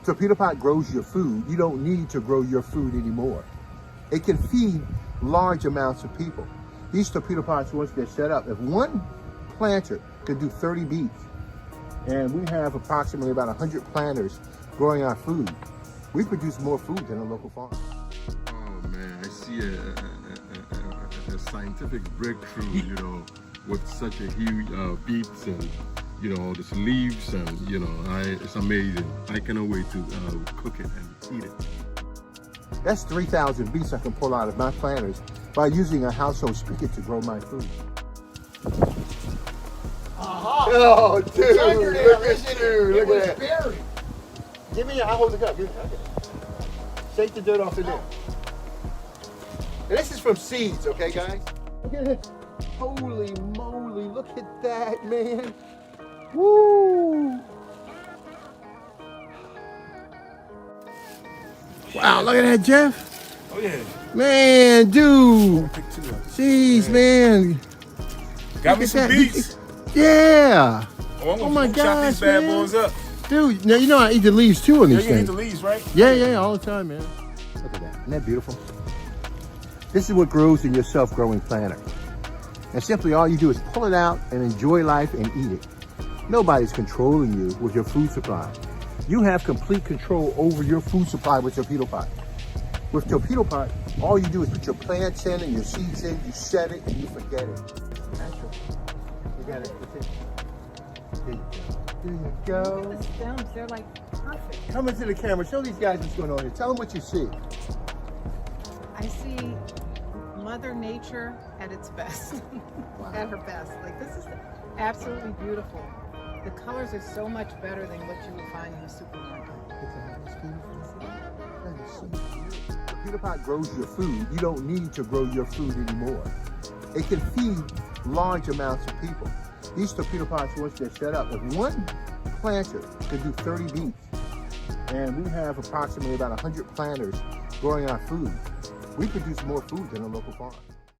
torpedo pot grows your food. You don't need to grow your food anymore. It can feed large amounts of people. These torpedo pots, once they're set up, if one planter could do 30 beets, and we have approximately about 100 planters growing our food, we produce more food than a local farm. Oh man, I see a scientific breakthrough, you know, with such a huge beets and, you know, the leaves and, you know, it's amazing. I cannot wait to cook it and eat it. That's 3,000 beets I can pull out of my planters by using a household spigot to grow my food. Oh, dude, look at you, look at that. Buried. Give me, I'll hold the cup. Give me, okay. Shake the dirt off in there. And this is from seeds, okay, guys? Look at it. Holy moly, look at that, man. Woo! Wow, look at that, Jeff. Oh yeah. Man, dude. Pick two up. Jeez, man. Got me Look some at that. beets. Yeah. Oh my chop gosh, these bad man. boys up. Dude, now you know I eat the leaves too on Yeah, these you can eat things. the leaves, right? Yeah, all the time, man. Look at that. Isn't that beautiful? This is what grows in your self-growing planter. And simply all you do is pull it out and enjoy life and eat it. Nobody's controlling you with your food supply. You have complete control over your food supply with torpedo pot. With torpedo pot, all you do is put your plants in and your seeds in, you set it, and you forget it. Natural. You got it. That's it. There you go. Look at the stems, they're like perfect. Come into the camera. Show these guys what's going on here. Tell them what you see. I see Mother Nature at its best, at her best. Like, this is absolutely beautiful. The colors are so much better than what you would find in the supermarket. Torpedo pot grows your food. You don't need to grow your food anymore. It can feed large amounts of people. These torpedo pots, once they're set up, if one planter could do 30 beets, and we have approximately about 100 planters growing our food, we produce more food than a local farm.